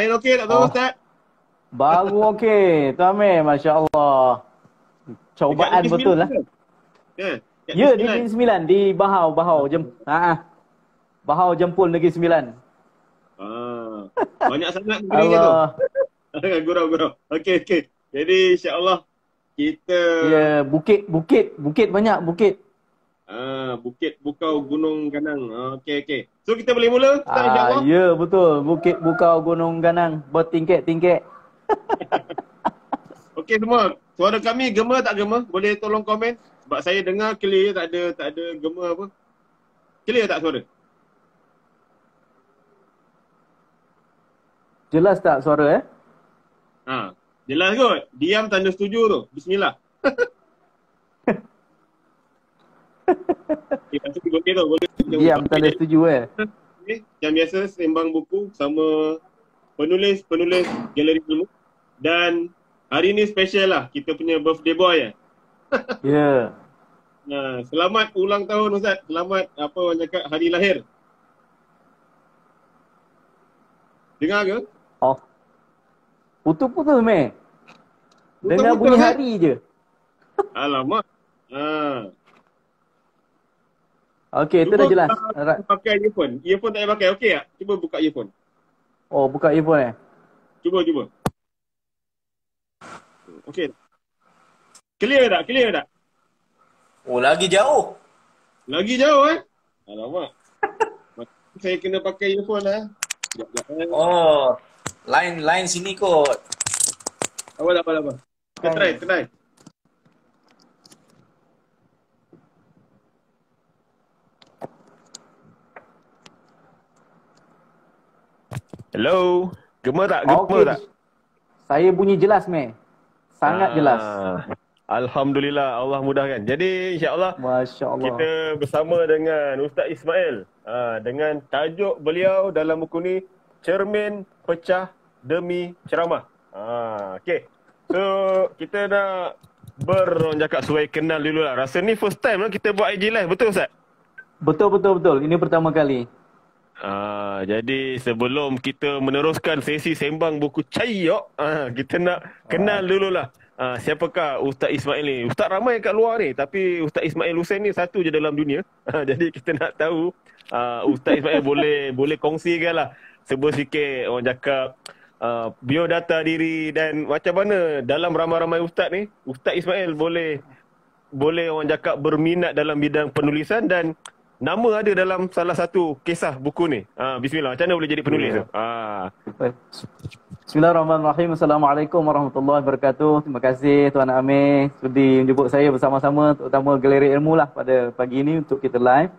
Main okey tak tahu Oh, Ustaz? baru okey. Tuan Amir, Masya Allah. Dekat Cobaan Negeri betul Sembilan lah. ke? Ya, dekat Ya, Negeri di Sembilan. Negeri Sembilan. Di Bahau. Bahau Jempol Negeri Sembilan. Banyak sangat negerinya tu. Allah. Gurau-gurau. Okey. Jadi insya-Allah kita Ya, bukit banyak bukit. Bukit Bukau Gunung Ganang. Okey. So kita boleh mula Ustaz insya-Allah. Ya, betul. Bukit Bukau Gunung Ganang. Bertingkek-tingkek. Okey semua. Suara kami gema tak gema? Boleh tolong komen? Sebab saya dengar clear, tak ada gema apa. Clear tak suara? Jelas tak suara Jelas kot. Diam tanda setuju tu. Bismillah. Okey tu. Boleh. Diam tanda setuju Okay. Yang biasa sembang buku sama penulis galeri ilmu. Dan hari ni special lah. Kita punya birthday boy Ya. Selamat ulang tahun Ustaz. Selamat apa orang cakap hari lahir. Dengar ke? Oh. Putus-putus meh. Dengar bunyi hari je. Alamak. Okey, itu dah jelas. Pakai earphone. Earphone tak payah pakai. Okey tak? Cuba buka earphone. Oh, buka earphone Cuba. Okey. Clear tak? Oh, lagi jauh. Lagi jauh Alamak. Saya kena pakai earphone Sekejap. Oh, line sini kot. Apa. Kita try. Hello. Gema tak? Tak? Saya bunyi jelas meh. Sangat jelas. Alhamdulillah, Allah mudahkan. Jadi insya-Allah Masya Allah. kita bersama dengan Ustaz Ismail dengan tajuk beliau dalam buku ni Cermin Pecah Demi Ceramah. Okey. So kita nak orang cakap suai kenal dulu lah. Rasa ni first time lah kita buat IG live, betul Ustaz? Betul. Ini pertama kali. Jadi sebelum kita meneruskan sesi sembang buku Cayok, kita nak kenal dululah. Siapakah Ustaz Ismail ni? Ustaz ramai kat luar ni, tapi Ustaz Ismail Hussein ni satu je dalam dunia. Jadi kita nak tahu Ustaz Ismail boleh kongsikan lah sikit orang cakap biodata diri dan macam mana dalam ramai-ramai ustaz ni, Ustaz Ismail boleh orang cakap berminat dalam bidang penulisan dan nama ada dalam salah satu kisah buku ni. Bismillah, macam mana boleh jadi penulis tu? Bismillahirrahmanirrahim. Assalamualaikum warahmatullahi wabarakatuh. Terima kasih Tuan Amir sudi menjemput saya bersama-sama, terutama Galeri Ilmu lah pada pagi ini untuk kita live.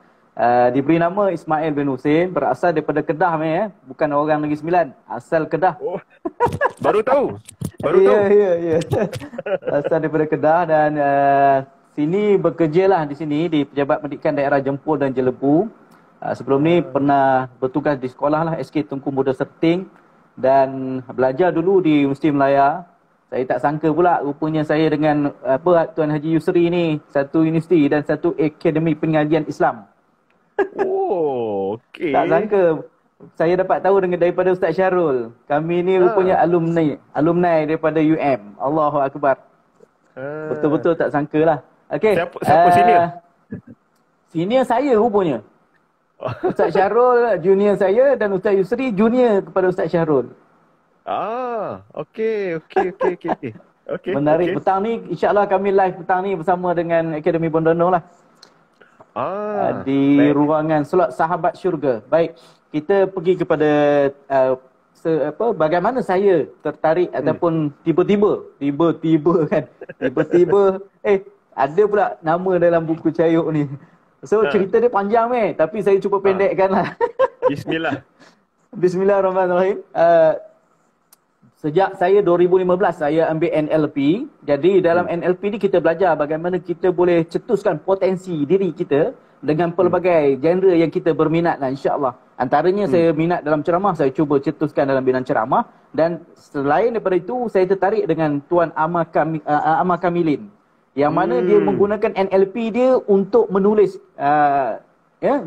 Diberi nama Ismail bin Hussein, berasal daripada Kedah bukan orang Negeri Sembilan, asal Kedah. Oh, baru tahu. Ya. Asal daripada Kedah dan sini bekerjalah di sini di Pejabat Pendidikan Daerah Jempol dan Jelebu. Sebelum ni pernah bertugas di sekolah lah SK Tunku Muda Serting dan belajar dulu di Universiti Melaya. Saya tak sangka pula rupanya saya dengan Tuan Haji Yusri ni satu universiti dan satu akademi pengajian Islam. Oh, okey. Tak sangka saya dapat tahu daripada Ustaz Syarul. Kami ni rupanya alumni daripada UM. Allahu Akbar. Betul-betul tak sangka lah. Okey. Siapa senior? Senior saya rupanya. Ustaz Syarul junior saya dan Ustaz Yusri junior kepada Ustaz Syarul. Okey. Menarik. Petang ni insya-Allah kami live petang ni bersama dengan Akademi Bondono lah. Di ruangan slot Sahabat Syurga. Baik, kita pergi kepada bagaimana saya tertarik ataupun tiba-tiba ada pula nama dalam buku Cayok ni. So cerita dia panjang tapi saya cuba pendekkan lah. Bismillahirrahmanirrahim. Sejak saya 2015 saya ambil NLP. Jadi dalam NLP ni kita belajar bagaimana kita boleh cetuskan potensi diri kita dengan pelbagai genre yang kita berminat lah insya-Allah. Antaranya saya minat dalam ceramah, saya cuba cetuskan dalam bidang ceramah dan selain daripada itu saya tertarik dengan Tuan Amar Kamilin yang mana dia menggunakan NLP dia untuk menulis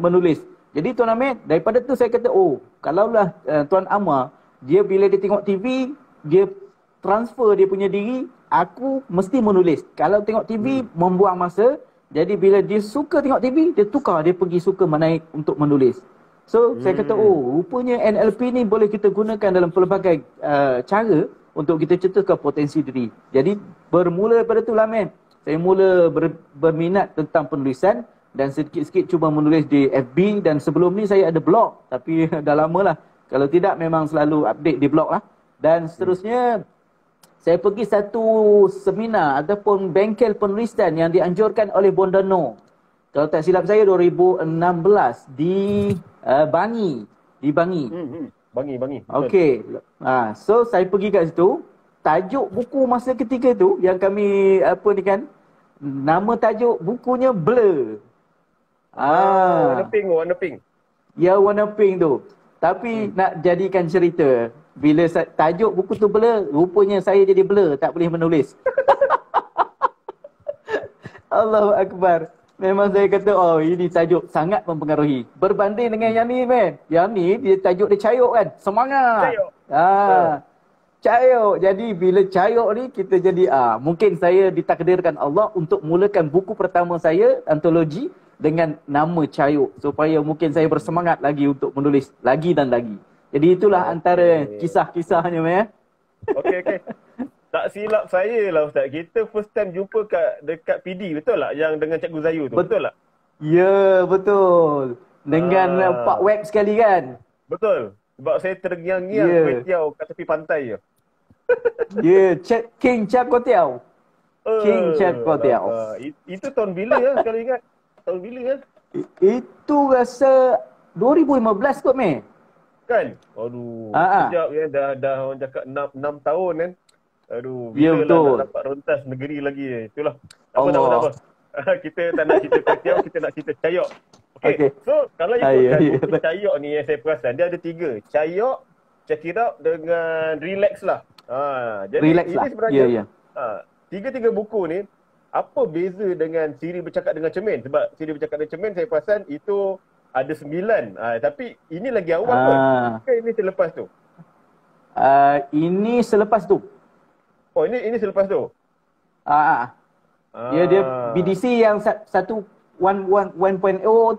menulis. Jadi Tuan Amir, daripada tu saya kata kalaulah Tuan Amar dia bila dia tengok TV, dia transfer dia punya diri, aku mesti menulis. Kalau tengok TV, membuang masa. Jadi bila dia suka tengok TV, dia tukar, dia pergi suka menaik untuk menulis. So, saya kata, oh, rupanya NLP ni boleh kita gunakan dalam pelbagai cara untuk kita cetuskan potensi diri. Jadi, bermula daripada tu lah, man. Saya mula berminat tentang penulisan dan sedikit-sedikit cuba menulis di FB, dan sebelum ni saya ada blog, tapi dah lama lah. Kalau tidak, memang selalu update di blog lah. Dan seterusnya, saya pergi satu seminar ataupun bengkel penulisan yang dianjurkan oleh Bondano. Kalau tak silap saya 2016 di Bangi. Di Bangi. Bangi. Okey. So saya pergi kat situ. Tajuk buku masa ketika tu yang kami nama tajuk bukunya Blur. Warna pink. Ya, warna pink tu. Tapi nak jadikan cerita, bila tajuk buku tu Blur, rupanya saya jadi blur, tak boleh menulis. Allahu Akbar. Memang saya kata, oh, ini tajuk sangat mempengaruhi. Berbanding dengan yang ni, man. Yang ni, dia tajuk dia cayuk kan. Semangat. Cayuk. Cayuk. Jadi bila cayuk ni, kita jadi, mungkin saya ditakdirkan Allah untuk mulakan buku pertama saya, antologi, dengan nama Cayuk, supaya mungkin saya bersemangat lagi untuk menulis lagi dan lagi. Jadi itulah antara kisah-kisahnya, man. Okey. Tak silap saya lah, Ustaz. Kita first time jumpa dekat PD, betul tak? Yang dengan Cikgu Zayu tu, betul tak? Ya, betul. Dengan Pak Web sekali kan? Betul. Sebab saya terngiang-ngiang kuih tiaw kat tepi pantai je. Ya, King Chak Koh Tiao. King Chak Koh Tiao. Itu tahun bila ya, kalau ingat? Tahun bila ya? Itu rasa 2015 kot, meh. Kan? Aduh. Sekejap ya, dah orang cakap 6 tahun kan. Aduh, bila nak dapat rentas negeri lagi. Itulah. Tak apa. Kita tak nak cerita kuih tiaw, kita nak cerita cayok. Okay. So, kalau ikutkan buku cayok ni yang saya perasan, dia ada 3. Cayok, check it out dengan relax lah. Jadi relax ini lah. sebenarnya tiga-tiga buku ni, apa beza dengan Siri Bercakap dengan Cermin? Sebab Siri Bercakap dengan Cermin saya perasan itu ada 9. Tapi ini lagi awal pun. Ini selepas tu? Ini selepas tu. Oh, ini selepas tu? Dia BDC yang 1.0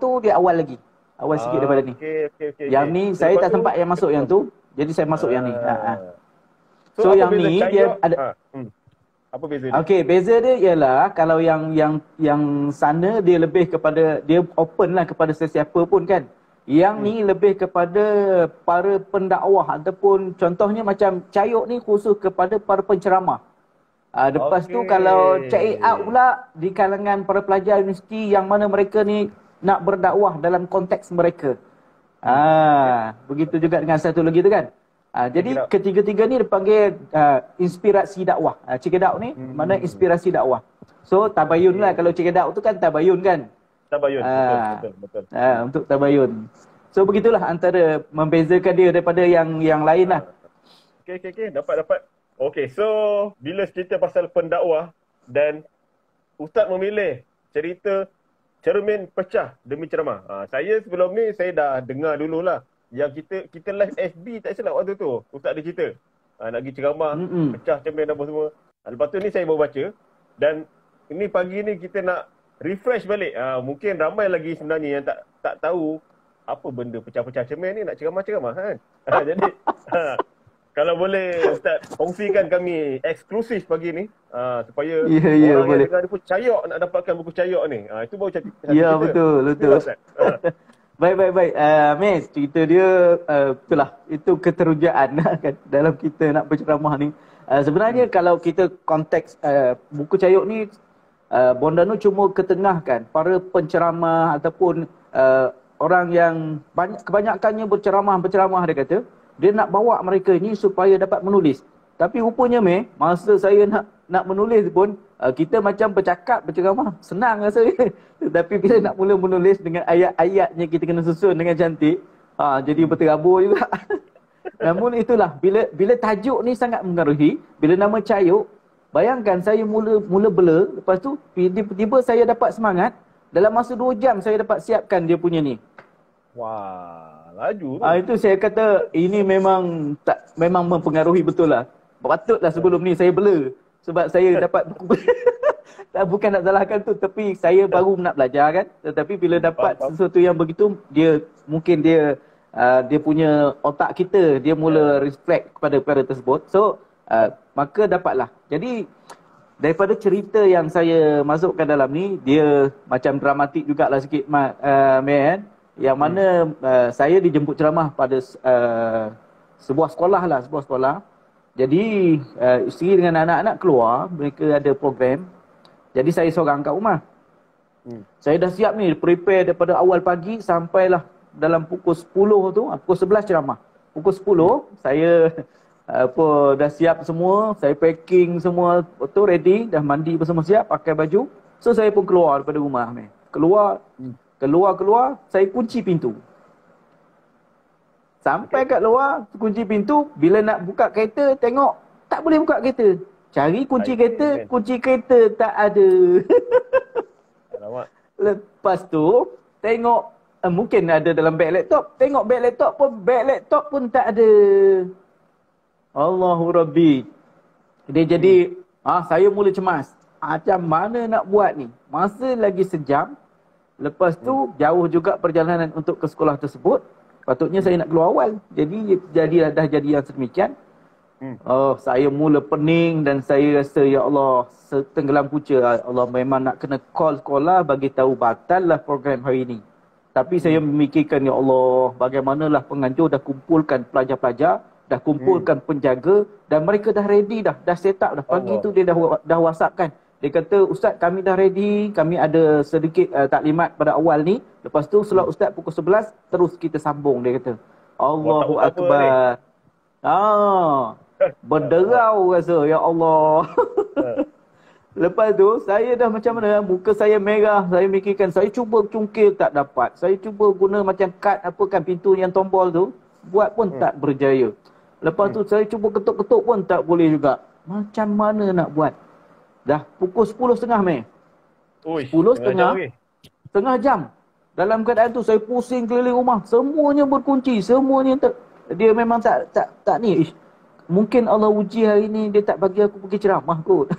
tu dia awal lagi. Awal sikit daripada ni. Okay. Yang ni saya tak sempat yang masuk yang tu. Jadi saya masuk yang ni. So yang ni dia ada apa beza dia? Okey, beza dia ialah kalau yang sana dia lebih kepada, dia open lah kepada sesiapa pun kan. Yang ni lebih kepada para pendakwah ataupun contohnya macam Cayuk ni khusus kepada para penceramah. Lepas tu kalau check it out pula di kalangan para pelajar universiti yang mana mereka ni nak berdakwah dalam konteks mereka. Begitu juga dengan satu lagi tu kan. Jadi ketiga-tiga ni dipanggil inspirasi dakwah. Check it out ni mana inspirasi dakwah. So tabayun lah, kalau check it out tu kan tabayun kan. Tabayun, betul. Untuk tabayun. So begitulah antara membezakan dia daripada yang lain lah. Okey. Dapat. Okey, so bila cerita pasal pendakwah dan Ustaz memilih cerita Cermin Pecah Demi Ceramah. Saya sebelum ni saya dah dengar dululah yang kita live FB tak silap waktu tu. Ustaz ada cerita. Nak pergi ceramah, pecah cermin apa semua. Lepas tu ni saya baru baca dan ini pagi ni kita nak refresh balik. Mungkin ramai lagi sebenarnya yang tak tahu apa benda pecah-pecah cermin ni, nak ceramah-ceramah kan. Jadi kalau boleh Ustaz kongsikan kami eksklusif pagi ni supaya orang yang dengar ni pun cayok nak dapatkan buku cayok ni. Itu baru satu ya, betul. Baik. Mes, cerita dia itulah, itu keterujaan kan dalam kita nak berceramah ni. Sebenarnya kalau kita konteks buku cayok ni, Bondano cuma ketengahkan para penceramah ataupun orang yang kebanyakannya berceramah dia kata, dia nak bawa mereka ni supaya dapat menulis. Tapi rupanya masa saya nak menulis pun kita macam berceramah senang rasanya. Tapi bila nak mula menulis dengan ayat-ayatnya kita kena susun dengan cantik, jadi berterabur juga. Namun itulah bila tajuk ni sangat mengaruhi, bila nama Cayuk, bayangkan saya mula blur, lepas tu tiba-tiba saya dapat semangat, dalam masa 2 jam saya dapat siapkan dia punya ni. Wah, Laju tu. Itu saya kata ini memang mempengaruhi betul lah. Patutlah sebelum ni saya bela. Sebab saya dapat buku. Bukan nak salahkan tu, tapi saya baru nak belajar kan. Tetapi bila dapat sesuatu yang begitu, dia punya otak kita, dia mula reflect kepada perkara tersebut. So, maka dapatlah. Jadi, daripada cerita yang saya masukkan dalam ni, dia macam dramatik jugalah sikit, Mayan. Yang mana saya dijemput ceramah pada sebuah sekolah. Jadi, isteri dengan anak-anak keluar, mereka ada program. Jadi saya seorang kat rumah. Saya dah siap ni, prepare daripada awal pagi sampailah dalam pukul 10 tu, pukul 11 ceramah. Pukul 10, saya dah siap semua, saya packing semua, betul ready, dah mandi semua siap, pakai baju. So saya pun keluar daripada rumah ni. Keluar, saya kunci pintu. Sampai kat luar, kunci pintu, bila nak buka kereta, tengok tak boleh buka kereta. Cari kunci kereta tak ada. Lepas tu, tengok, mungkin ada dalam beg laptop. Tengok beg laptop pun tak ada. Allahu Rabbi. Dia jadi, saya mula cemas. Macam mana nak buat ni? Masa lagi sejam. Lepas tu, jauh juga perjalanan untuk ke sekolah tersebut. Patutnya saya nak keluar awal. Jadi, dah jadi yang sedemikian. Saya mula pening dan saya rasa, ya Allah, setenggelam punca. Allah memang nak kena call sekolah bagi tahu batallah program hari ini. Tapi saya memikirkan, ya Allah, bagaimanalah penganjur dah kumpulkan pelajar-pelajar, dah kumpulkan penjaga dan mereka dah ready dah set up dah. Pagi tu dia dah WhatsApp kan. Dia kata, Ustaz kami dah ready, kami ada sedikit taklimat pada awal ni. Lepas tu setelah Ustaz pukul 11 terus kita sambung, dia kata. Allahu Akbar. Berderau rasa, ya Allah. Lepas tu saya dah macam mana, muka saya merah. Saya fikirkan, saya cuba cungkil tak dapat. Saya cuba guna macam kad pintu yang tombol tu, buat pun tak berjaya. Lepas tu saya cuba ketuk-ketuk pun tak boleh juga. Macam mana nak buat? Dah pukul 10.30 Mei. 10.30, setengah jam. Dalam keadaan tu saya pusing keliling rumah, semuanya berkunci, semuanya dia memang tak ni. Mungkin Allah uji hari ni, dia tak bagi aku pergi ceramah kot.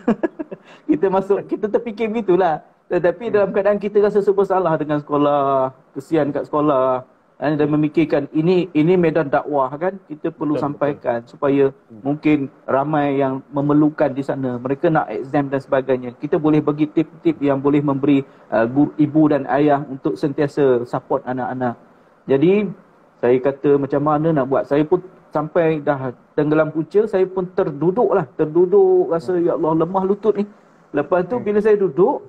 Kita terfikir begitulah. Tetapi dalam keadaan kita rasa serba salah dengan sekolah, kesian kat sekolah, dan memikirkan ini medan dakwah kan, kita perlu sampaikan supaya mungkin ramai yang memerlukan di sana. Mereka nak exam dan sebagainya. Kita boleh bagi tip-tip yang boleh memberi ibu dan ayah untuk sentiasa support anak-anak. Jadi saya kata macam mana nak buat. Saya pun sampai dah tenggelam punca, saya pun terduduk rasa ya Allah lemah lutut ni. Lepas tu bila saya duduk,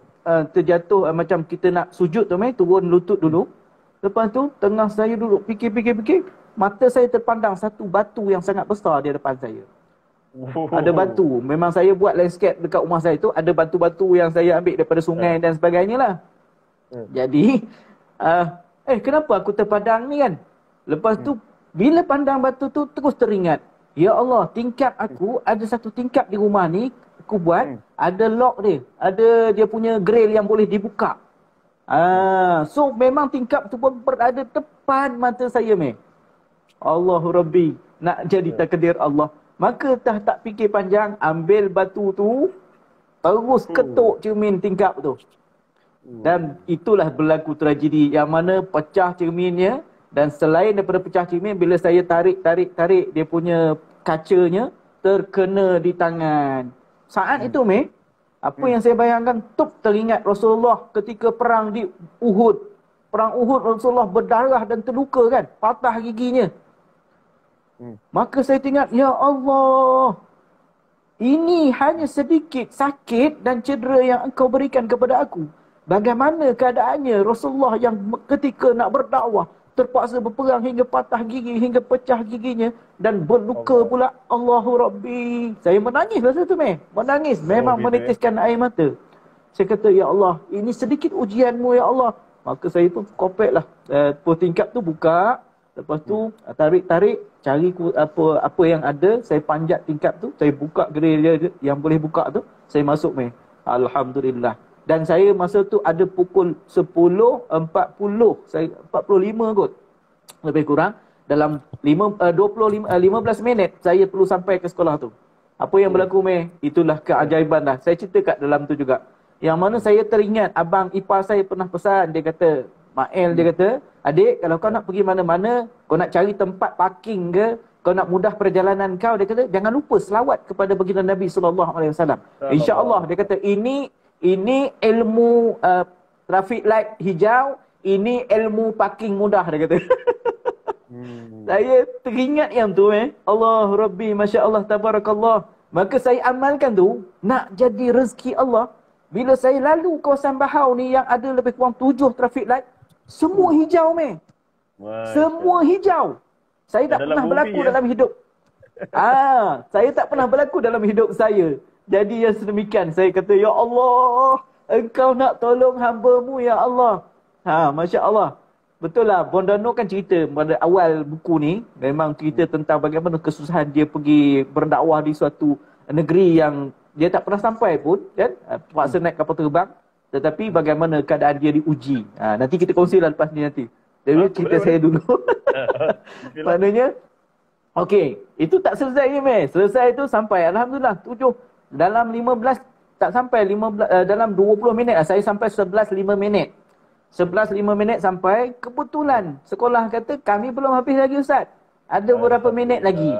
terjatuh macam kita nak sujud tu, turun lutut dulu. Lepas tu tengah saya duduk fikir, mata saya terpandang satu batu yang sangat besar di depan saya. Ada batu, memang saya buat landscape dekat rumah saya tu, ada batu-batu yang saya ambil daripada sungai dan sebagainya lah. Jadi kenapa aku terpadang ni kan? Lepas tu bila pandang batu tu terus teringat, ya Allah, tingkap aku, ada satu tingkap di rumah ni aku buat, ada lock dia, ada dia punya grill yang boleh dibuka. So memang tingkap tu pun berada depan mata saya, Allahu Rabbi, nak jadi takdir Allah. Maka tak fikir panjang, ambil batu tu, terus ketuk cermin tingkap tu. Dan itulah berlaku tragedi yang mana pecah cerminnya. Dan selain daripada pecah cermin, bila saya tarik dia punya kacanya terkena di tangan. Saat itu, apa yang saya bayangkan, teringat Rasulullah ketika perang di Uhud. Perang Uhud, Rasulullah berdarah dan terluka kan, patah giginya. Maka saya teringat, ya Allah, ini hanya sedikit sakit dan cedera yang engkau berikan kepada aku. Bagaimana keadaannya Rasulullah yang ketika nak berdakwah terpaksa berperang hingga patah gigi, hingga pecah giginya dan berluka pula. Allahu Rabbi. Saya menangis masa tu, menangis. Memang menitiskan air mata. Saya kata, ya Allah, ini sedikit ujianmu, ya Allah. Maka saya pun kopek lah. Tingkap tu buka. Lepas tu, tarik, cari apa yang ada. Saya panjat tingkap tu. Saya buka grill yang boleh buka tu. Saya masuk, Alhamdulillah. Dan saya masa tu ada pukul 10.40, 45 kot. lebih kurang dalam 15 minit saya perlu sampai ke sekolah tu. Apa yang berlaku meh? Itulah keajaiban lah. Saya cerita kat dalam tu juga. Yang mana saya teringat abang ipar saya pernah pesan, dia kata, Mael dia kata, adik kalau kau nak pergi mana-mana, kau nak cari tempat parking ke, kau nak mudah perjalanan kau, dia kata jangan lupa selawat kepada baginda Nabi sallallahu alaihi wasallam. Insya-Allah dia kata ini ilmu traffic light hijau, ini ilmu parking mudah dia kata. Saya teringat yang tu Allah Rabbi, Masya Allah, Tabarakallah. Maka saya amalkan tu, nak jadi rezeki Allah. Bila saya lalu kawasan Bahau ni yang ada lebih kurang 7 traffic light, semua hijau semua hijau. Saya tak pernah berlaku dalam hidup. Saya tak pernah berlaku dalam hidup saya. Jadi yang sedemikian, saya kata, Ya Allah, Engkau nak tolong hamba-Mu, Ya Allah. Masya Allah. Betul lah, Bondano kan cerita pada awal buku ni, memang cerita tentang bagaimana kesusahan dia pergi berdakwah di suatu negeri yang dia tak pernah sampai pun, kan? Terpaksa naik kapal terbang, tetapi bagaimana keadaan dia diuji. Nanti kita kongsilah lepas ni nanti. Jadi cerita saya dulu. Maknanya, okey, itu tak selesai ni, selesai tu sampai, Alhamdulillah, 7. Dalam 15, tak sampai 15, dalam 20 minit lah, saya sampai 11:05 minit. 11:05 minit sampai, kebetulan sekolah kata kami belum habis lagi Ustaz. Ada beberapa minit lagi.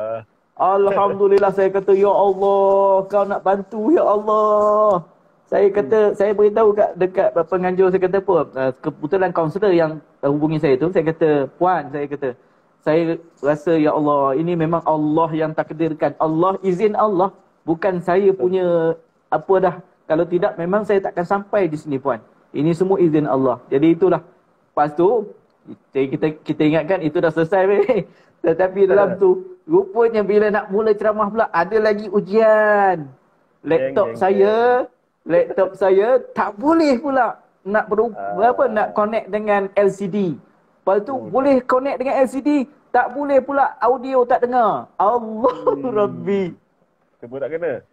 Alhamdulillah, saya kata, Ya Allah, kau nak bantu, Ya Allah. Saya kata, saya beritahu dekat penganjur, saya kata apa, kebetulan kaunselor yang hubungi saya tu, saya kata, Puan, saya kata, saya rasa, Ya Allah, ini memang Allah yang takdirkan. Allah, izin Allah, bukan saya punya apa dah. Kalau tidak, memang saya takkan sampai di sini, Puan. Ini semua izin Allah. Jadi itulah. Lepas tu, kita ingatkan itu dah selesai. Tetapi dalam tu, rupanya bila nak mula ceramah pula, ada lagi ujian. Laptop saya tak boleh pula nak nak connect dengan LCD. Lepas tu boleh connect dengan LCD, tak boleh pula, audio tak dengar. Allah Rabbi. Sebut tak kena.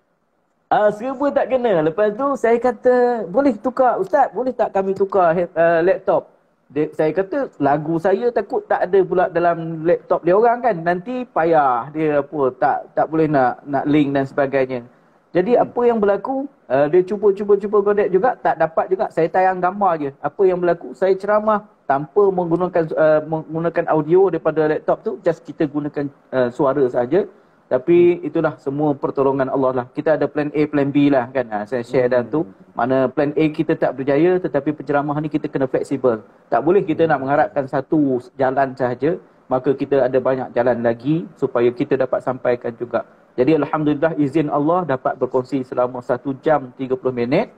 Serba tak kena. Lepas tu saya kata, boleh tukar Ustaz, boleh tak kami tukar laptop? Saya kata, lagu saya takut tak ada pula dalam laptop dia orang kan. Nanti payah dia apa, tak boleh nak link dan sebagainya. Jadi apa yang berlaku, dia cuba connect juga, tak dapat juga. Saya tayang gambar je. Apa yang berlaku, saya ceramah tanpa menggunakan audio daripada laptop tu, just kita gunakan suara saja. Tapi itulah semua pertolongan Allah lah. Kita ada plan A, plan B lah kan. Saya share dan tu. Mana plan A kita tak berjaya, tetapi penceramah ni kita kena fleksibel. Tak boleh kita nak mengharapkan satu jalan sahaja. Maka kita ada banyak jalan lagi supaya kita dapat sampaikan juga. Jadi Alhamdulillah, izin Allah dapat berkongsi selama 1 jam 30 minit.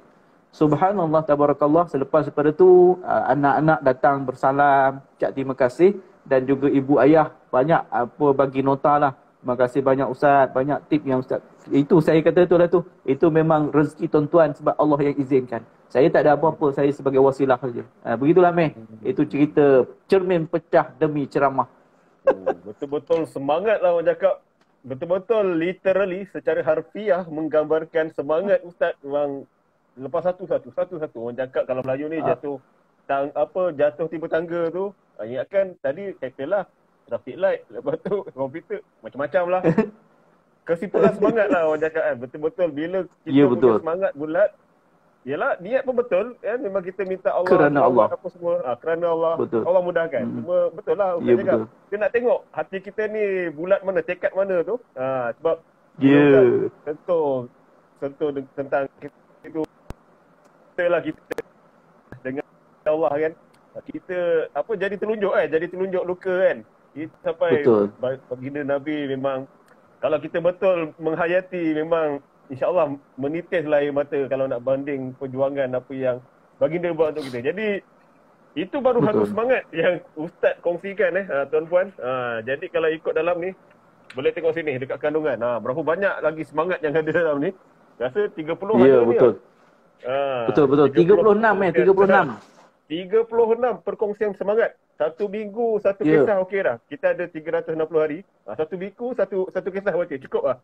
Subhanallah, tabarakallah. Selepas daripada tu, anak-anak datang bersalam, ucap terima kasih. Dan juga ibu ayah banyak bagi nota lah. Terima kasih banyak Ustaz, banyak tip yang Ustaz. Itu saya kata tu lah tu. Itu memang rezeki tuan-tuan sebab Allah yang izinkan. Saya tak ada apa-apa, saya sebagai wasilah saja. Begitulah meh. Itu cerita cermin pecah demi ceramah. Betul-betul semangat lah orang cakap. Betul-betul literally secara harfiah menggambarkan semangat Ustaz. Memang lepas satu. Orang cakap kalau Melayu ni jatuh tiba tangga tu. Ingatkan tadi katalah traffic light, lepas tu komputer, macam-macam lah. Kesimpulan semangat lah orang cakap kan. Betul-betul bila kita punya semangat bulat, yalah niat pun betul kan. Memang kita minta Allah kerana Allah apa semua. Kerana Allah, betul. Allah mudahkan. Cuma betul lah orang cakap. Kita nak tengok hati kita ni bulat mana, tekad mana tu. Sebab sentuh tentang itu. Kita dengan Allah kan. Kita jadi telunjuk luka kan. Kita sampai baginda Nabi memang, kalau kita betul menghayati, memang insya-Allah menitislah air mata kalau nak banding perjuangan apa yang baginda buat untuk kita. Jadi itu baru harus semangat yang Ustaz kongsikan tuan-puan. Jadi kalau ikut dalam ni, boleh tengok sini dekat kandungan. Berapa banyak lagi semangat yang ada dalam ni. Rasa 30 ada ni. Betul. 36 36 perkongsian semangat. Satu minggu, satu kisah okey dah. Kita ada 360 hari. Satu minggu, satu kisah baca. Cukup lah.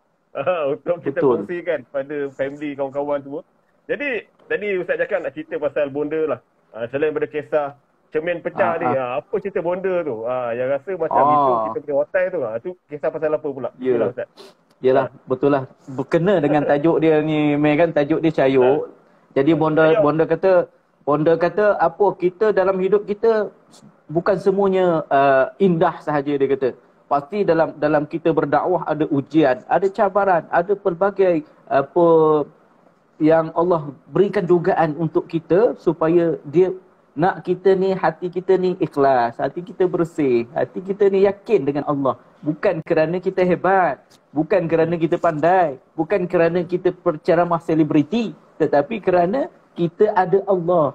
Untuk kita kongsikan pada family, kawan-kawan semua. Jadi, tadi Ustaz cakap nak cerita pasal bonda lah. Selain daripada kisah cermin pecah ni. Apa cerita bonda tu? Yang rasa macam itu kita punya hotel tu. Tu kisah pasal apa pula? Itulah Ustaz. Yelah, betul lah. Berkena dengan tajuk dia ni, Mei, kan, tajuk dia Cayuk. Jadi bonda kata apa, kita dalam hidup kita bukan semuanya indah sahaja, dia kata. Pasti dalam kita berdakwah ada ujian, ada cabaran, ada pelbagai apa yang Allah berikan dugaan untuk kita supaya dia nak kita ni, hati kita ni ikhlas, hati kita bersih, hati kita ni yakin dengan Allah. Bukan kerana kita hebat, bukan kerana kita pandai, bukan kerana kita penceramah selebriti, tetapi kerana kita ada Allah.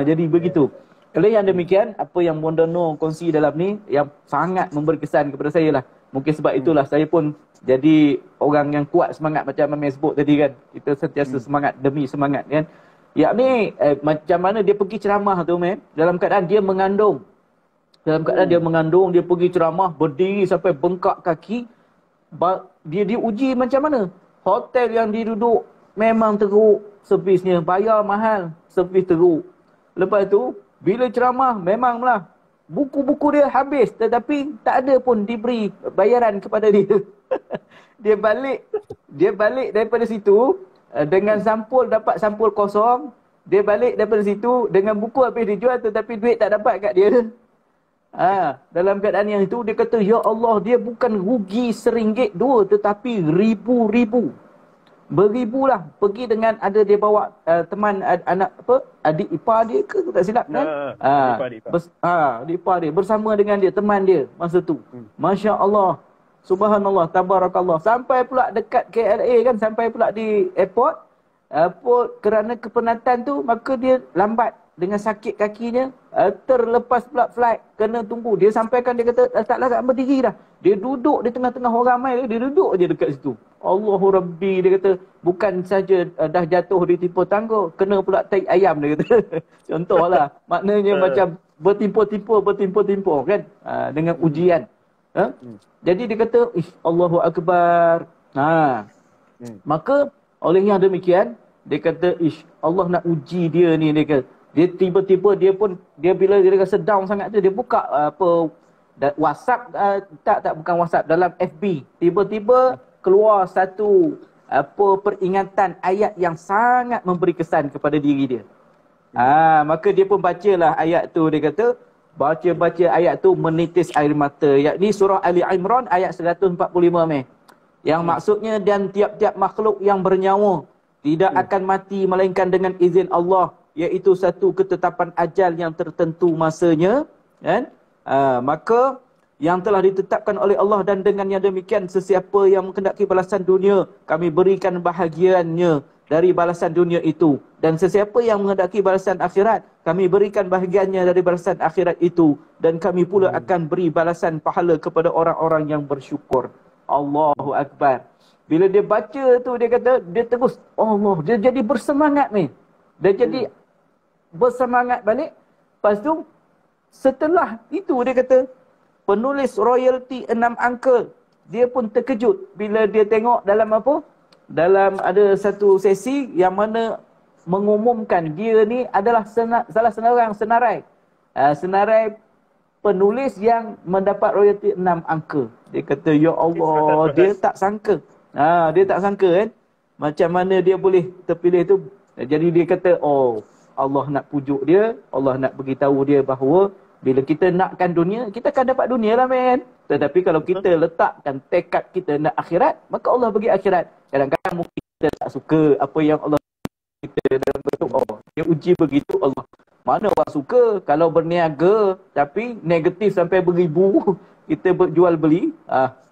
Jadi begitu. Kalau yang demikian, apa yang Bonda Noor kongsi dalam ni yang sangat memberi kesan kepada saya lah. Mungkin sebab itulah saya pun jadi orang yang kuat semangat macam Amir sebut tadi kan. Kita sentiasa semangat demi semangat kan. Yakni macam mana dia pergi ceramah tu, man, dalam keadaan dia mengandung. Dalam keadaan dia mengandung, dia pergi ceramah, berdiri sampai bengkak kaki. Dia diuji macam mana? Hotel yang dia duduk memang teruk servisnya, bayar mahal, servis teruk. Lepas tu bila ceramah memanglah buku-buku dia habis, tetapi tak ada pun diberi bayaran kepada dia. Dia balik daripada situ dengan sampul, dapat sampul kosong. Dia balik daripada situ dengan buku habis dijual, tetapi duit tak dapat kat dia. Dalam keadaan yang itu dia kata, ya Allah, dia bukan rugi RM1 2, tetapi ribu-ribu. Beribulah. Pergi dengan ada dia bawa teman anak apa, adik ipar dia ke tak silap kan? Adik ipar dia bersama dengan dia, teman dia masa tu. Masya Allah, subhanallah, tabarakallah. Sampai pula dekat KLA kan, sampai pula di airport. Kerana kepenatan tu, maka dia lambat dengan sakit kakinya, terlepas pula flight, kena tunggu. Dia sampaikan, dia kata tak larat berdiri dah. Dia duduk di tengah-tengah orang ramai, dia duduk je dekat situ. Allahu Rabbi, dia kata, bukan saja dah jatuh di timpul tangga, kena pula taik ayam, dia kata. Contohlah, maknanya macam bertimpul-timpul kan, dengan ujian. Jadi dia kata, Allahu Akbar. Maka oleh yang demikian, dia kata, Allah nak uji dia ni, dia kata. Dia tiba-tiba dia bila dia rasa down sangat tu, dia buka WhatsApp, bukan WhatsApp, dalam FB. Tiba-tiba keluar satu peringatan ayat yang sangat memberi kesan kepada diri dia. Maka dia pun bacalah ayat tu. Dia kata baca ayat tu menitis air mata. Yakni surah Ali Imran ayat 145 meh. Yang maksudnya, dan tiap-tiap makhluk yang bernyawa tidak akan mati melainkan dengan izin Allah, iaitu satu ketetapan ajal yang tertentu masanya, kan? Maka yang telah ditetapkan oleh Allah, dan dengan yang demikian sesiapa yang menghendaki balasan dunia, kami berikan bahagiannya dari balasan dunia itu, dan sesiapa yang menghendaki balasan akhirat, kami berikan bahagiannya dari balasan akhirat itu, dan kami pula akan beri balasan pahala kepada orang-orang yang bersyukur. Allahu Akbar. Bila dia baca tu, dia kata, dia terus Allah, dia jadi bersemangat ni. Dia jadi bersemangat balik. Lepas tu, setelah itu dia kata, penulis royalty 6 angka, dia pun terkejut bila dia tengok dalam apa? Dalam ada satu sesi yang mana mengumumkan dia ni adalah salah seorang senarai. Senarai penulis yang mendapat royalty 6 angka. Dia kata, ya Allah, dia tak sangka. Dia tak sangka kan, macam mana dia boleh terpilih tu. Jadi dia kata, Allah nak pujuk dia, Allah nak beritahu dia bahawa bila kita nakkan dunia, kita akan dapat dunia lah, men. Tetapi kalau kita letakkan tekad kita nak akhirat, maka Allah bagi akhirat. Kadang-kadang mungkin kita tak suka apa yang Allah kita dalam bentuk dia uji begitu Allah. Mana orang suka kalau berniaga tapi negatif sampai beribu, kita berjual beli,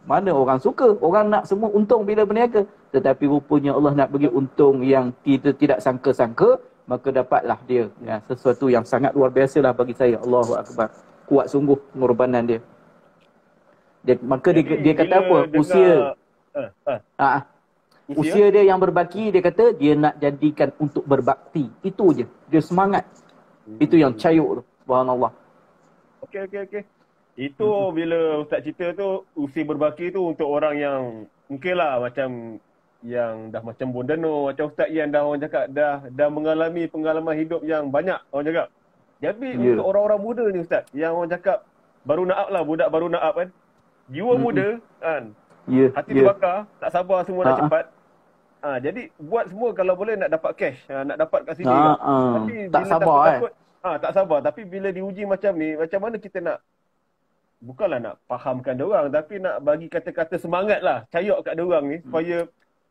mana orang suka? Orang nak semua untung bila berniaga. Tetapi rupanya Allah nak bagi untung yang kita tidak sangka-sangka, maka dapatlah dia sesuatu yang sangat luar biasa lah bagi saya. Allahu Akbar. Kuat sungguh pengorbanan dia. Maka dia kata apa? Usia dia yang berbaki, dia kata dia nak jadikan untuk berbakti. Itu je. Dia semangat. Itu yang cayuk tu. Subhanallah. Okey. Itu bila Ustaz cerita tu, usia berbaki tu untuk orang yang mungkinlah macam yang dah macam Bonda Noor, macam Ustaz Ian, dah orang cakap dah mengalami pengalaman hidup yang banyak, orang cakap. Jadi Ya. untuk orang-orang muda ni Ustaz, yang orang cakap baru nak up lah, budak baru nak up kan. Jiwa muda kan, Ya. hati Ya. terbakar, tak sabar semua nak Ha, ha. cepat. Jadi buat semua kalau boleh nak dapat cash, nak dapat kat sini Ha, lah. ha. Tapi Tak bila sabar takut-takut, tak sabar. Tapi bila diuji macam ni, macam mana kita nak, bukanlah nak fahamkan diorang, tapi nak bagi kata-kata semangat lah, cayok kat diorang ni, supaya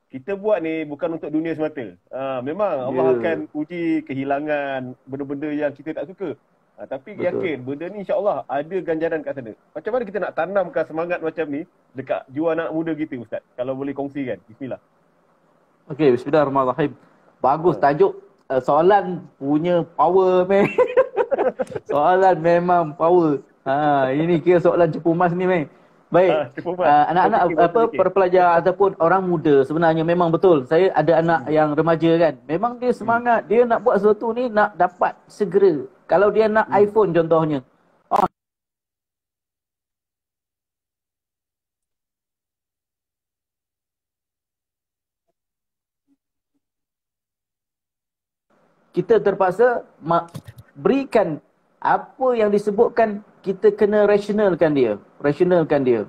kita buat ni bukan untuk dunia semata. Memang Allah Ya. akan uji kehilangan benda-benda yang kita tak suka. Tapi Betul. yakin benda ni insya-Allah ada ganjaran kat sana. Macam mana kita nak tanamkan semangat macam ni dekat jiwa anak muda kita Ustaz? Kalau boleh kongsikan. Bismillah. Okey, bismillahirrahmanirrahim. Bagus tajuk. Soalan punya power, meh. Soalan memang power. Ini kira soalan cepu mas ni, meh. Baik. Cepu mas. Anak-anak pelajar ataupun orang muda sebenarnya memang betul. Saya ada anak yang remaja kan. Memang dia semangat, dia nak buat sesuatu ni nak dapat segera. Kalau dia nak iPhone contohnya. Kita terpaksa berikan apa yang disebutkan, kita kena rationalkan dia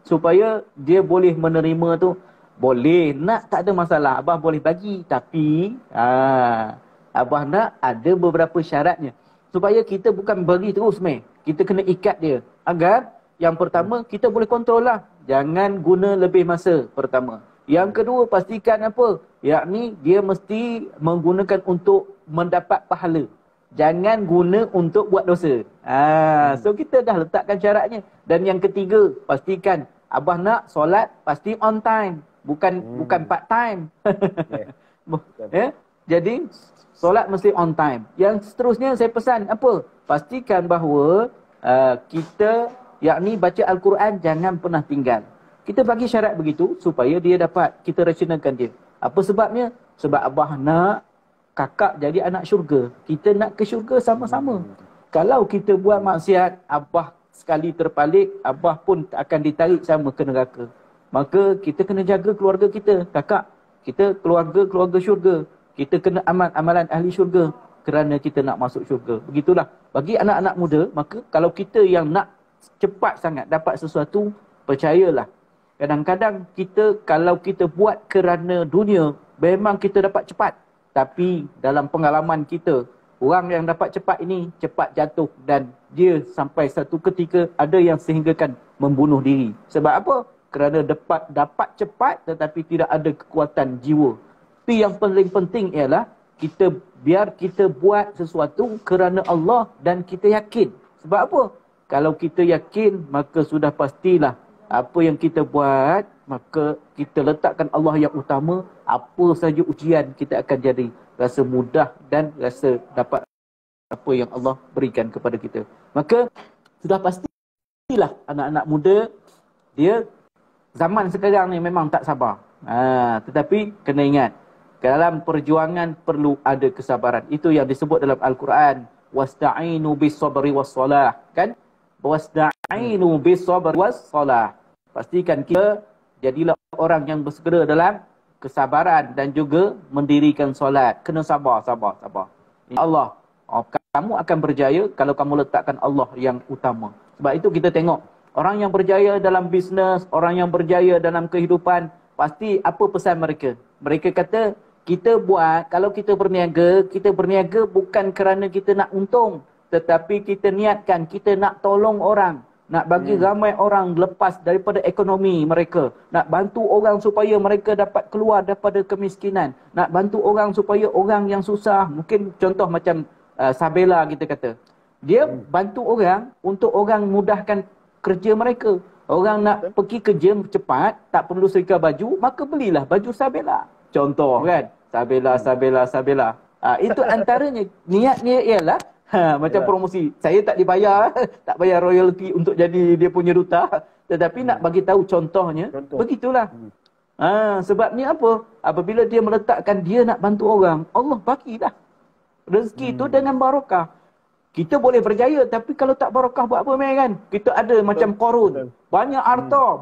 supaya dia boleh menerima tu. Boleh nak, tak ada masalah, abah boleh bagi, tapi abah nak ada beberapa syaratnya supaya kita bukan bagi terus, meh. Kita kena ikat dia agar yang pertama kita boleh kontrol lah, jangan guna lebih masa pertama. Yang kedua, pastikan apa? Yakni dia mesti menggunakan untuk mendapat pahala. Jangan guna untuk buat dosa. So kita dah letakkan syaratnya. Dan yang ketiga, pastikan abah nak solat pasti on time. Bukan part time. Jadi solat mesti on time. Yang seterusnya saya pesan apa? Pastikan bahawa kita yakni baca Al-Quran jangan pernah tinggal. Kita bagi syarat begitu supaya dia dapat, kita rasionalkan dia. Apa sebabnya? Sebab abah nak kakak jadi anak syurga. Kita nak ke syurga sama-sama. Kalau kita buat maksiat, abah sekali terpalit, abah pun akan ditarik sama ke neraka. Maka kita kena jaga keluarga kita. Kakak, kita keluarga syurga. Kita kena amal amalan ahli syurga kerana kita nak masuk syurga. Begitulah. Bagi anak-anak muda, maka kalau kita yang nak cepat sangat dapat sesuatu, percayalah. Kadang-kadang kita, kalau kita buat kerana dunia, memang kita dapat cepat. Tapi dalam pengalaman kita, orang yang dapat cepat ini cepat jatuh dan dia sampai satu ketika ada yang sehinggakan membunuh diri. Sebab apa? Kerana dapat cepat tetapi tidak ada kekuatan jiwa. Tapi yang paling penting ialah biar kita buat sesuatu kerana Allah dan kita yakin. Sebab apa? Kalau kita yakin, maka sudah pastilah apa yang kita buat, maka kita letakkan Allah yang utama. Apa saja ujian kita akan jadi rasa mudah dan rasa dapat apa yang Allah berikan kepada kita. Maka sudah pastilah anak-anak muda, dia zaman sekarang ni memang tak sabar. Tetapi kena ingat, dalam perjuangan perlu ada kesabaran. Itu yang disebut dalam Al-Quran, wasta'inu bis-sabri was-salah, kan? Wasta'inu bis-sabri was-salah. Pastikan kita jadilah orang yang bersegera dalam kesabaran dan juga mendirikan solat. Kena sabar. Allah, kamu akan berjaya kalau kamu letakkan Allah yang utama. Sebab itu kita tengok orang yang berjaya dalam bisnes, orang yang berjaya dalam kehidupan, pasti apa pesan mereka? Mereka kata, kita buat, kalau kita berniaga bukan kerana kita nak untung, tetapi kita niatkan kita nak tolong orang, nak bagi ramai orang lepas daripada ekonomi mereka, nak bantu orang supaya mereka dapat keluar daripada kemiskinan, nak bantu orang supaya orang yang susah, mungkin contoh macam Sabela kita kata, dia bantu orang untuk orang mudahkan kerja mereka. Orang nak pergi kerja cepat, tak perlu setrika baju, maka belilah baju Sabela. Contoh kan, Sabela. Itu antaranya. Niatnya ialah macam promosi. Saya tak dibayar, tak bayar royalty untuk jadi dia punya duta, tetapi nak bagi tahu contohnya. Begitulah. Sebabnya apa? Apabila dia meletakkan dia nak bantu orang, Allah bagilah rezeki itu dengan barakah. Kita boleh berjaya, tapi kalau tak barakah buat apa, kan? Kita ada macam Qarun, banyak harta,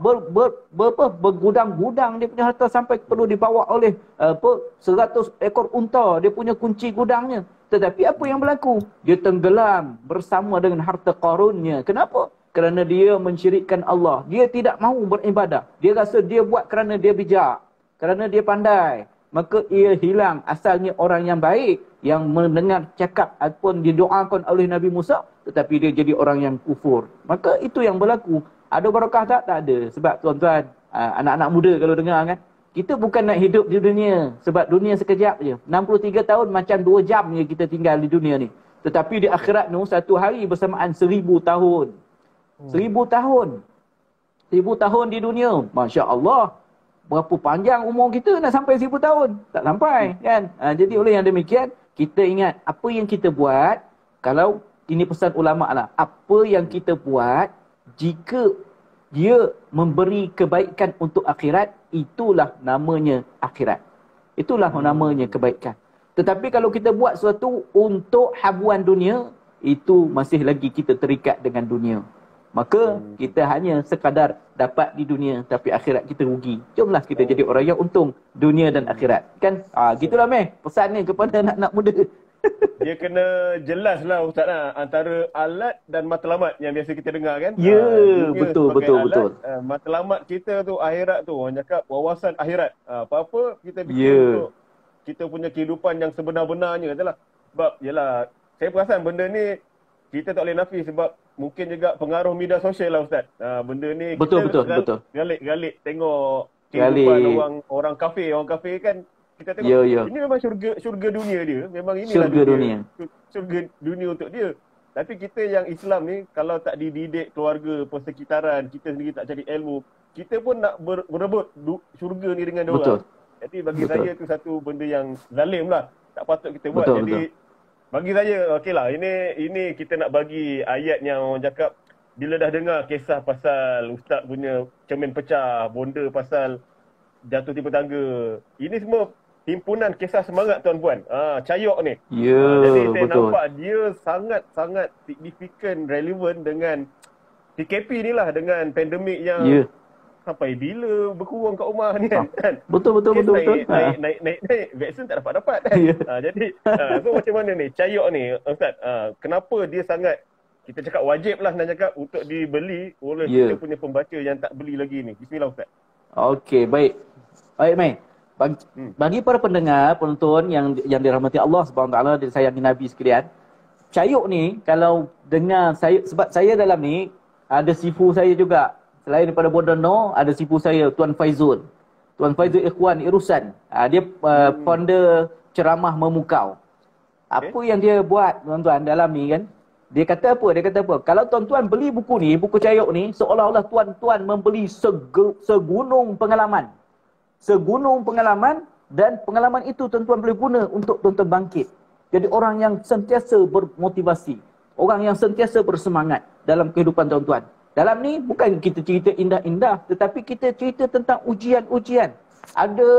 bergudang-gudang dia punya harta sampai perlu dibawa oleh 100 ekor unta, dia punya kunci gudangnya. Tetapi apa yang berlaku? Dia tenggelam bersama dengan harta Qarunnya. Kenapa? Kerana dia mensyirikkan Allah. Dia tidak mahu beribadah. Dia rasa dia buat kerana dia bijak. Kerana dia pandai. Maka ia hilang asalnya orang yang baik. Yang mendengar cakap ataupun didoakan oleh Nabi Musa. Tetapi dia jadi orang yang kufur. Maka itu yang berlaku. Ada barakah tak? Tak ada. Sebab tuan-tuan, anak-anak muda kalau dengar kan, kita bukan nak hidup di dunia. Sebab dunia sekejap je. 63 tahun macam 2 jam je kita tinggal di dunia ni. Tetapi di akhirat tu, satu hari bersamaan 1000 tahun. 1000 tahun. 1000 tahun di dunia. Masya Allah. Berapa panjang umur kita nak sampai 1000 tahun? Tak sampai kan? Jadi oleh yang demikian, kita ingat apa yang kita buat. Kalau ini pesan ulama' lah. Apa yang kita buat, jika dia memberi kebaikan untuk akhirat, itulah namanya akhirat. Itulah namanya kebaikan. Tetapi kalau kita buat sesuatu untuk habuan dunia, itu masih lagi kita terikat dengan dunia. Maka kita hanya sekadar dapat di dunia, tapi akhirat kita rugi. Jomlah kita jadi orang yang untung dunia dan akhirat. Kan? Gitulah Meh, pesan ni kepada anak-anak muda. Dia kena jelas lah Ustaz lah, antara alat dan matlamat yang biasa kita dengar kan. Ya, betul. betul. Matlamat kita tu akhirat tu, orang cakap wawasan akhirat. Apa-apa kita fikir untuk kita punya kehidupan yang sebenar-benarnya adalah. Sebab yelah, saya perasan benda ni kita tak boleh nafi sebab mungkin juga pengaruh media sosial lah Ustaz. Benda ni betul. Galik tengok kehidupan orang kafe kan. Kita tengok ini memang syurga dunia dia. Memang inilah syurga dunia untuk dia. Tapi kita yang Islam ni, kalau tak dididik keluarga, persekitaran, kita sendiri tak cari ilmu, kita pun nak berebut syurga ni dengan diorang. Jadi bagi saya tu satu benda yang zalim lah. Tak patut kita buat. Jadi bagi saya, okeylah, ini kita nak bagi ayat yang orang cakap, bila dah dengar kisah pasal Ustaz punya cermin pecah, bonda pasal jatuh tiba tangga. Ini semua himpunan kisah semangat tuan-puan. Cayok ni. Jadi saya nampak dia sangat-sangat signifikan, relevan dengan PKP ni lah, dengan pandemik yang sampai bila berkurang kat rumah ni kan. Betul. Naik vaksin tak dapat kan. Jadi so macam mana ni Cayok ni Ustaz, kenapa dia sangat, kita cakap wajib lah nak cakap untuk dibeli oleh kita punya pembaca yang tak beli lagi ni. Bismillah Ustaz. Okey, baik Mai. Bagi para pendengar, penonton yang dirahmati Allah SWT, disayangi Nabi sekalian, Cayok ni kalau dengar saya, sebab saya dalam ni ada sifu saya juga. Selain daripada Bodono, ada sifu saya, Tuan Faizul. Tuan Faizul Ikhwan Irusan. Dia founder ceramah memukau. Apa yang dia buat, tuan-tuan, dalam ni kan, dia kata apa? Kalau tuan-tuan beli buku ni, buku Cayok ni, seolah-olah tuan-tuan membeli segunung pengalaman. Segunung pengalaman, dan pengalaman itu tuan-tuan boleh guna untuk tuan-tuan bangkit. Jadi orang yang sentiasa bermotivasi. Orang yang sentiasa bersemangat dalam kehidupan tuan-tuan. Dalam ni bukan kita cerita indah-indah, tetapi kita cerita tentang ujian-ujian. Ada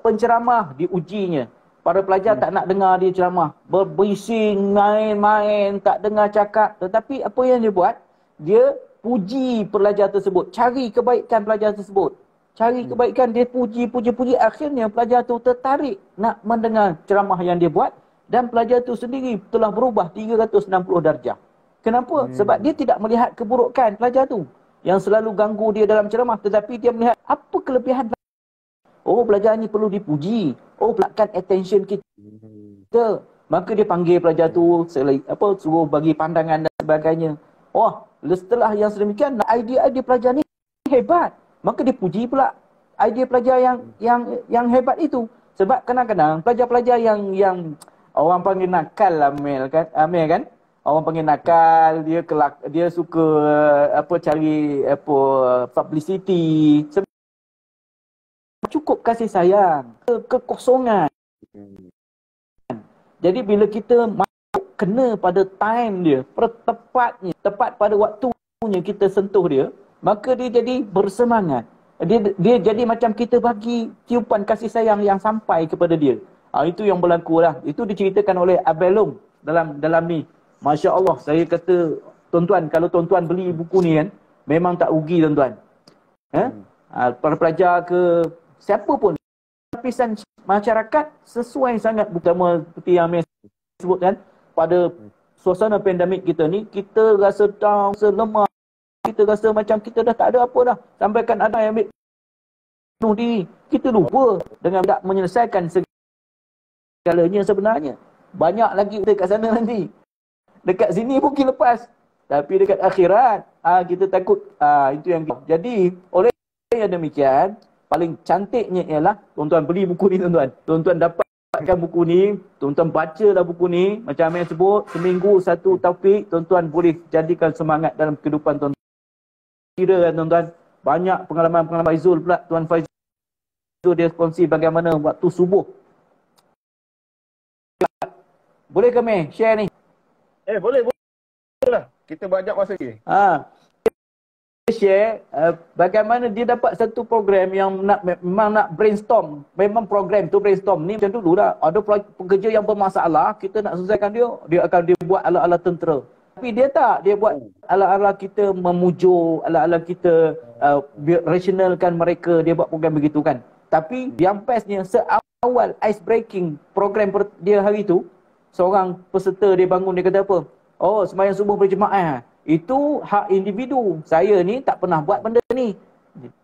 penceramah diujinya. Para pelajar tak nak dengar dia ceramah. Berbising, main-main, tak dengar cakap. Tetapi apa yang dia buat? Dia puji pelajar tersebut. Cari kebaikan pelajar tersebut. Cari kebaikan, dia puji. Akhirnya pelajar tu tertarik nak mendengar ceramah yang dia buat. Dan pelajar tu sendiri telah berubah 360 darjah. Kenapa? Sebab dia tidak melihat keburukan pelajar tu yang selalu ganggu dia dalam ceramah, tetapi dia melihat apa kelebihan. Oh, pelajar ni perlu dipuji. Oh, pelakkan attention kita. Maka dia panggil pelajar tu, suruh bagi pandangan dan sebagainya. Oh, setelah yang sedemikian, idea pelajar ni hebat. Maka dia puji pula idea pelajar yang hebat itu. Sebab kadang-kadang pelajar-pelajar yang orang panggil nakal lah, Amel kan? Orang panggil nakal, dia suka cari publicity. Cukup kasih sayang, kekosongan. Jadi bila kita kena pada time dia, tepat pada waktunya kita sentuh dia, maka dia jadi bersemangat. Dia jadi macam kita bagi tiupan kasih sayang yang sampai kepada dia. Itu yang berlaku lah. Itu diceritakan oleh Abelong dalam ni. Masya Allah, saya kata, tuan-tuan, kalau tuan-tuan beli buku ni kan, memang tak rugi tuan-tuan. Para pelajar ke, siapa pun, lapisan masyarakat sesuai sangat, utama seperti yang sebut kan, pada suasana pandemik kita ni, kita rasa down, rasa lemah, kita rasa macam kita dah tak ada apa dah. Sampai kan ada yang ambil bunuh diri. Kita lupa dengan tak menyelesaikan segalanya sebenarnya. Banyak lagi dekat sana nanti. Dekat sini mungkin lepas. Tapi dekat akhirat, kita takut. Itu yang. Jadi, oleh yang demikian, paling cantiknya ialah tuan-tuan beli buku ni tuan-tuan. Tuan-tuan dapatkan buku ni, tuan-tuan bacalah buku ni. Macam yang sebut, seminggu satu topik, tuan-tuan boleh jadikan semangat dalam kehidupan tuan-tuan. Kira kan tuan-tuan, banyak pengalaman-pengalaman Faizul pula. Tuan Faizul dia kongsi bagaimana waktu subuh. Boleh ke Meh share ni? Boleh lah. Kita banyak masa ni. Share bagaimana dia dapat satu program yang memang nak brainstorm. Memang program tu brainstorm ni macam dulu dah. Ada pekerja yang bermasalah, kita nak selesaikan dia akan dia buat ala-ala tentera. Tapi dia tak, dia buat ala-ala kita memujuk, ala-ala kita rationalkan mereka, dia buat program begitu kan. Tapi yang bestnya seawal ice breaking program dia hari tu, seorang peserta dia bangun, dia kata apa? Oh, sembahyang subuh berjemaah. Itu hak individu. Saya ni tak pernah buat benda ni.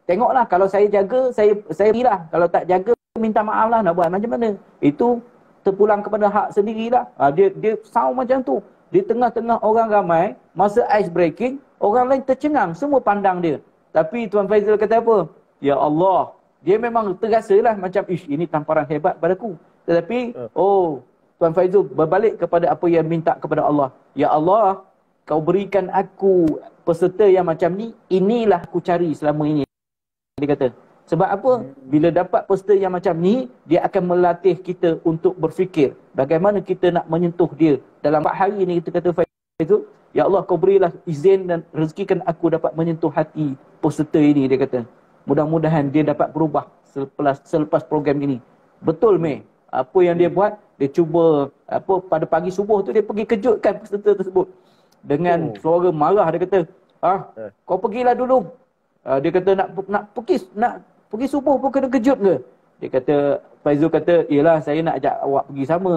Tengoklah, kalau saya jaga, saya pergilah. Kalau tak jaga, minta maaf lah, nak buat macam mana. Itu terpulang kepada hak sendirilah. Dia sound macam tu. Di tengah-tengah orang ramai, masa ice breaking, orang lain tercengang. Semua pandang dia. Tapi Tuan Faizul kata apa? Ya Allah. Dia memang terasalah macam, ini tamparan hebat padaku. Tetapi, Tuan Faizul berbalik kepada apa yang minta kepada Allah. Ya Allah, kau berikan aku peserta yang macam ni, inilah aku cari selama ini. Dia kata. Sebab apa? Bila dapat peserta yang macam ni, dia akan melatih kita untuk berfikir. Bagaimana kita nak menyentuh dia. Dalam 4 hari ni kita kata Faizul, Ya Allah, kau berilah izin dan rezekikan aku dapat menyentuh hati peserta ini, dia kata. Mudah-mudahan dia dapat berubah selepas program ini. Betul, Mei. Apa yang dia buat, dia cuba pada pagi subuh tu dia pergi kejutkan peserta tersebut dengan suara marah. Dia kata, kau pergilah dulu. Dia kata nak pergi subuh pun kena kejut ke? Dia kata, Faizul kata, yelah saya nak ajak awak pergi sama.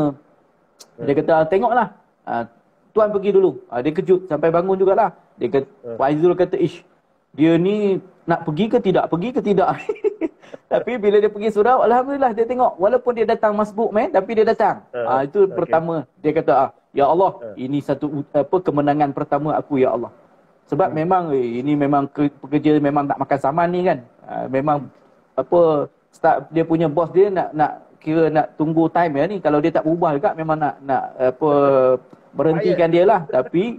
Dia kata, tengoklah, tuan pergi dulu. Dia kejut sampai bangun jugalah. Dia kata, Faizul kata, dia ni nak pergi ke tidak? Tapi bila dia pergi surau, alhamdulillah dia tengok. Walaupun dia datang masbuk, tapi dia datang. Itu pertama. Dia kata, Ya Allah, ini satu kemenangan pertama aku, Ya Allah. Sebab memang ini memang pekerja memang tak makan saman ni kan. Memang start dia punya bos dia nak kira nak tunggu time ya ni. Kalau dia tak berubah juga memang nak berhentikan dia lah. Tapi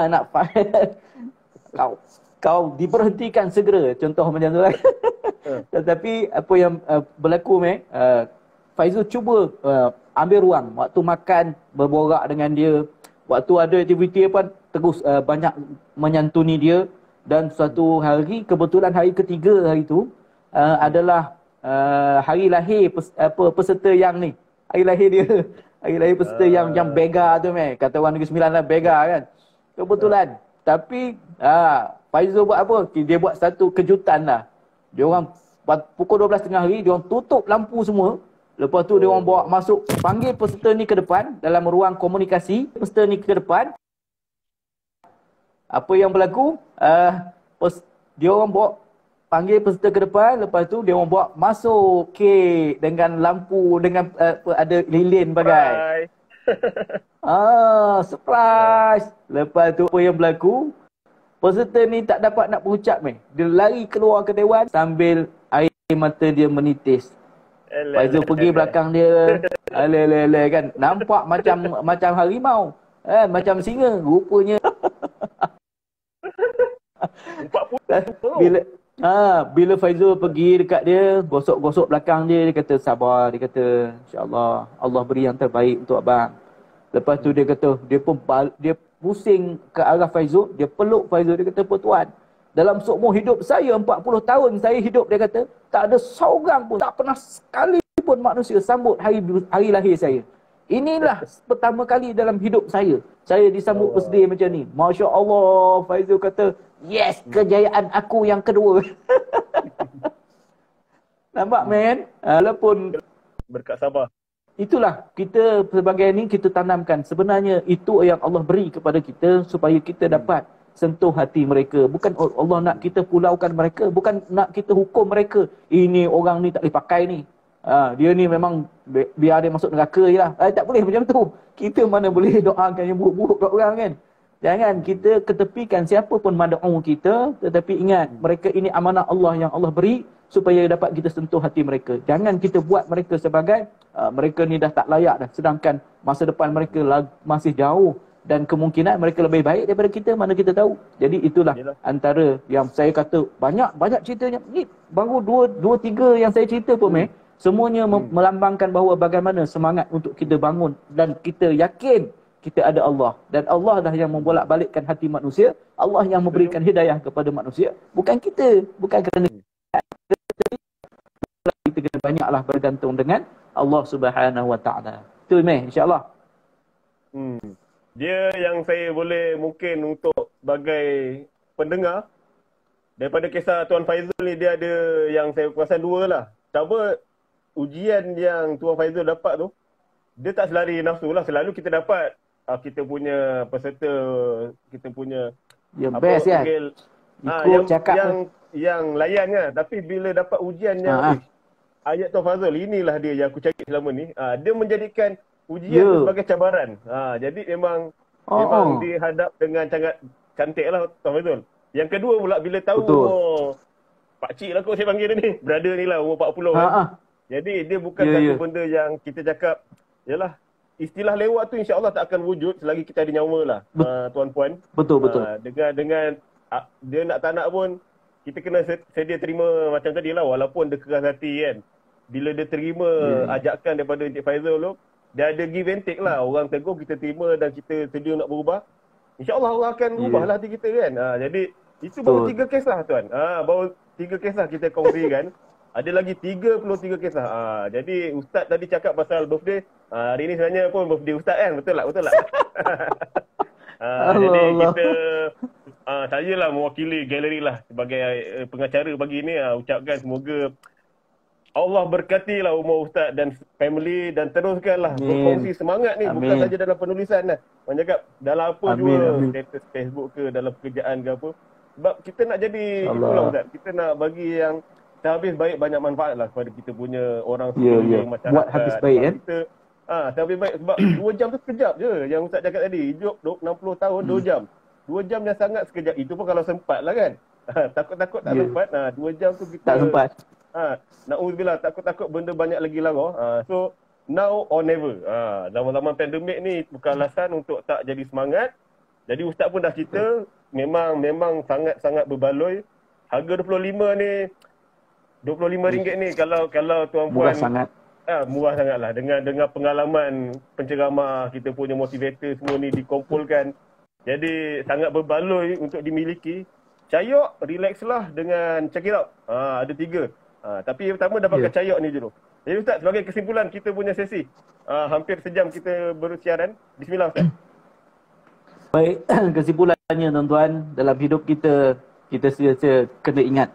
nak kau diberhentikan segera, contoh macam tu lah. Tetapi apa yang berlaku Faizul cuba ambil ruang waktu makan, berborak dengan dia. Waktu ada aktiviti terus banyak menyantuni dia. Dan suatu hari, kebetulan hari ketiga hari tu adalah hari lahir peserta yang ni. Hari lahir dia. Hari lahir peserta yang bega tu kata orang Negeri Sembilan lah, bega kan. Kebetulan. Tapi Faizul buat apa? Dia buat satu kejutan lah. Dia orang pukul 12.30 hari, dia orang tutup lampu semua. Lepas tu dia orang bawa masuk, panggil peserta ni ke depan dalam ruang komunikasi. Peserta ni ke depan. Apa yang berlaku? Dia orang bawa panggil peserta ke depan, lepas tu dia orang bawa masuk kek dengan lampu, dengan ada lilin bagai. Surprise. Lepas tu apa yang berlaku? Peserta ni tak dapat nak berucap dia lari keluar ke dewan sambil air mata dia menitis. Faizul pergi belakang dia. Kan. Nampak macam harimau. Macam singa. Rupanya. Bila Faizul pergi dekat dia, gosok-gosok belakang dia, dia kata sabar. Dia kata, InsyaAllah, Allah beri yang terbaik untuk abang. Lepas tu dia kata, dia pusing ke arah Faizul, dia peluk Faizul, dia kata, Tuan, dalam seumur hidup saya 40 tahun saya hidup, dia kata, tak ada seorang pun, tak pernah sekali pun manusia sambut hari lahir saya. Inilah pertama kali dalam hidup saya disambut birthday macam ni. Masya Allah. Faizul kata, yes, kejayaan aku yang kedua. Nampak men? Walaupun berkat sabar. itulah kita sebagai ni kita tanamkan. Sebenarnya itu yang Allah beri kepada kita supaya kita dapat sentuh hati mereka. Bukan Allah nak kita pulaukan mereka, bukan nak kita hukum mereka. Ini orang ni tak boleh pakai ni. Dia ni memang biar dia masuk neraka je lah. Tak boleh macam tu. Kita mana boleh doakan yang buruk-buruk kat orang kan. Jangan kita ketepikan siapa pun mad'u kita, tetapi ingat mereka ini amanah Allah yang Allah beri supaya dapat kita sentuh hati mereka. Jangan kita buat mereka sebagai mereka ni dah tak layak dah, sedangkan masa depan mereka masih jauh dan kemungkinan mereka lebih baik daripada kita, mana kita tahu. Jadi itulah antara yang saya kata banyak ceritanya. Ni baru dua tiga yang saya cerita pun semuanya melambangkan bahawa bagaimana semangat untuk kita bangun dan kita yakin kita ada Allah. Dan Allah dah yang membolak-balikkan hati manusia. Allah yang memberikan hidayah kepada manusia. Bukan kita. Bukan kerana kita kena banyaklah bergantung dengan Allah Subhanahu Wa Taala. Itu insya-Allah. Dia yang saya boleh mungkin untuk sebagai pendengar daripada kisah Tuan Faizul ni, dia ada yang saya perasan dua lah. Pertama, ujian yang Tuan Faizul dapat tu, dia tak selari nafsu lah. Selalu kita dapat kita punya peserta, kita punya best kan, ikut cakap yang layan kan. Tapi bila dapat ujian yang ayat Tuan Fazul, inilah dia yang aku cari selama ni. Dia menjadikan ujian tu sebagai cabaran. Jadi memang dihadap dengan sangat cantik lah Tuan Fazul. Yang kedua pula bila tahu pakcik lah kot saya panggil dia ni, brother ni lah, umur 40 kan. Jadi dia bukan satu benda yang kita cakap, yalah, istilah lewat tu insya-Allah tak akan wujud selagi kita ada nyawa lah, tuan-puan. Betul. Dengan dia nak tak nak pun kita kena sedia terima macam tadi lah, walaupun dia keras hati kan. Bila dia terima ajakan daripada Encik Faizul tu, dia ada give and take lah. Orang tegur kita terima dan kita sedia nak berubah. InsyaAllah Allah akan ubah lah hati kita kan. Jadi itu baru 3 kes lah tuan. Baru 3 kes lah kita kongsikan. Ada lagi 33 kisah. Jadi Ustaz tadi cakap pasal birthday. Hari ni sebenarnya pun birthday Ustaz kan? Betul tak? Jadi kita, saya lah mewakili galeri lah sebagai pengacara pagi ni. Ucapkan semoga Allah berkati lah umur Ustaz dan family dan teruskanlah berkongsi semangat ni. Bukan saja dalam penulisan lah. Orang cakap dalam apa juga, status Facebook ke, dalam pekerjaan ke apa. Sebab kita nak jadi itulah Ustaz. Kita nak bagi yang sehabis baik banyak manfaat lah kepada kita punya orang sekeliling masyarakat. Buat habis baik kan? Kita, sehabis baik sebab 2 jam tu sekejap je. Yang Ustaz cakap tadi, hidup 60 tahun 2 jam. 2 jam yang sangat sekejap. Itu pun kalau sempat lah kan. Takut-takut tak sempat. 2 jam tu kita tak sempat. Na'udzubillah, takut-takut benda banyak lagi lara. So now or never. Zaman-zaman pandemik ni bukan alasan untuk tak jadi semangat. Jadi Ustaz pun dah cerita, memang sangat-sangat berbaloi. Harga 25 ni, RM25 ni kalau tuan-puan murah sangat. Murah sangatlah dengan pengalaman penceramah, kita punya motivator semua ni dikumpulkan. Jadi sangat berbaloi untuk dimiliki. Cayok, relaxlah dengan check it out. Ada 3. Tapi pertama dapatkan cayok ni dulu. Jadi Ustaz, sebagai kesimpulan kita punya sesi, hampir sejam kita bersiaran. Bismillah Ustaz. Baik, kesimpulannya tuan-tuan, dalam hidup kita kena ingat,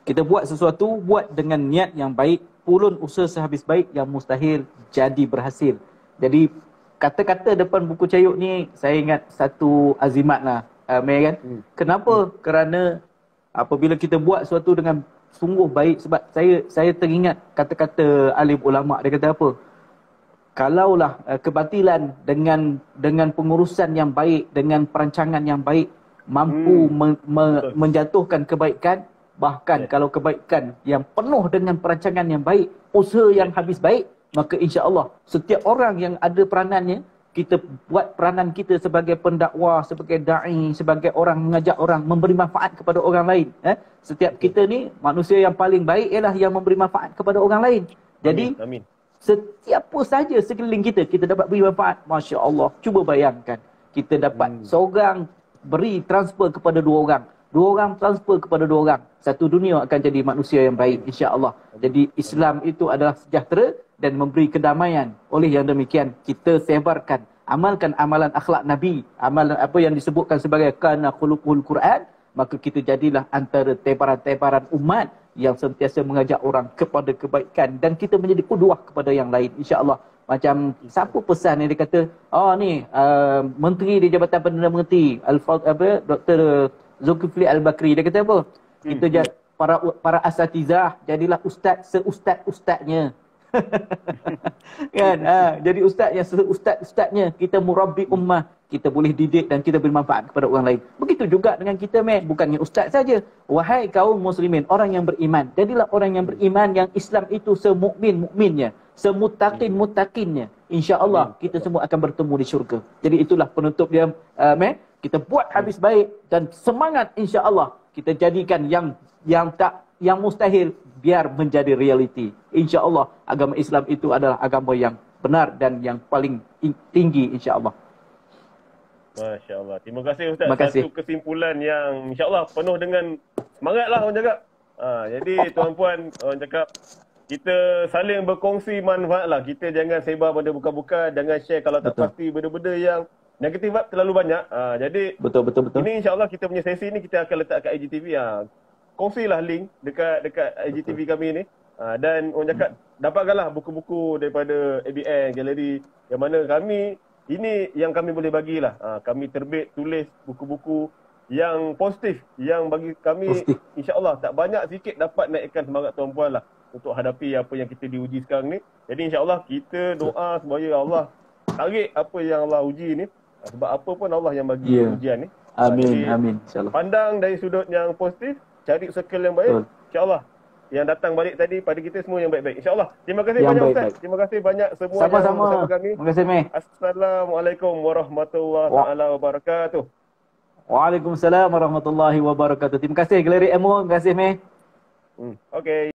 kita buat sesuatu, buat dengan niat yang baik, ulun usaha sehabis baik yang mustahil jadi berhasil. Jadi kata-kata depan buku cayuk ni, saya ingat satu azimat lah, kan? Kenapa? Kerana apabila kita buat sesuatu dengan sungguh baik, sebab saya teringat kata-kata alim ulama', dia kata apa? Kalaulah kebatilan dengan pengurusan yang baik, dengan perancangan yang baik, mampu menjatuhkan kebaikan, bahkan kalau kebaikan yang penuh dengan perancangan yang baik, usaha yang habis baik, maka insya-Allah setiap orang yang ada peranannya, kita buat peranan kita sebagai pendakwa, sebagai da'i, sebagai orang mengajak orang, memberi manfaat kepada orang lain. Setiap kita ni, manusia yang paling baik ialah yang memberi manfaat kepada orang lain. Jadi, setiapa saja sekeliling kita dapat beri manfaat. Masya Allah, cuba bayangkan. Kita dapat seorang beri transfer kepada 2 orang. 2 orang transfer kepada 2 orang. Satu dunia akan jadi manusia yang baik, insya-Allah. Jadi Islam itu adalah sejahtera dan memberi kedamaian. Oleh yang demikian, kita sebarkan, amalkan amalan akhlak Nabi, amalan apa yang disebutkan sebagai kana khuluqul Quran, maka kita jadilah antara tebaran-tebaran umat yang sentiasa mengajak orang kepada kebaikan dan kita menjadi qudwah kepada yang lain, insya-Allah. Macam siapa pesan yang dia kata, menteri di Jabatan Perdana Menteri Dr. Zulkifli Al-Bakri, dia kata apa? Kita para asatizah jadilah ustaz seustaz-ustaznya. Kan? Jadi ustaz yang seustaz-ustaznya, kita murabbi ummah, kita boleh didik dan kita beri manfaat kepada orang lain. Begitu juga dengan kita, bukannya ustaz saja. Wahai kaum muslimin, orang yang beriman, jadilah orang yang beriman yang Islam itu semukmin-mukminnya, semutakin-mutakinnya. Insya-Allah kita semua akan bertemu di syurga. Jadi itulah penutup dia, kita buat habis baik dan semangat, insya-Allah kita jadikan yang mustahil biar menjadi realiti. InsyaAllah agama Islam itu adalah agama yang benar dan yang paling tinggi, insyaAllah. Masya Allah. Terima kasih Ustaz. Terima kasih. Satu kesimpulan yang insyaAllah penuh dengan semangat lah orang cakap. Jadi tuan-puan, orang cakap kita saling berkongsi manfaat lah. Kita jangan sebar benda bukan-bukan, jangan share kalau tak pasti benda-benda yang negatif terlalu banyak. Jadi betul. Ini insyaAllah kita punya sesi ni kita akan letak kat IGTV. Kongsilah link dekat IGTV kami ni. Dan orang cakap dapatkanlah buku-buku daripada ABN Gallery yang mana kami ini yang kami boleh bagilah. Kami terbit tulis buku-buku yang positif yang bagi kami insya-Allah tak banyak sikit dapat naikkan semangat tuan-puan lah untuk hadapi apa yang kita diuji sekarang ni. Jadi insya-Allah kita doa supaya Allah tarik apa yang Allah uji ni, sebab apa pun Allah yang bagi ujian ni. Amin insya-Allah. Pandang dari sudut yang positif, cari circle yang baik, insya-Allah yang datang balik tadi pada kita semua yang baik-baik, insya-Allah. Terima kasih yang banyak Ustaz. Terima kasih banyak semua yang bersama kami. Terima kasih Meh. Assalamualaikum warahmatullahi wabarakatuh. Waalaikumsalam warahmatullahi wabarakatuh. Terima kasih Gallery Emo, terima kasih Meh. Okey.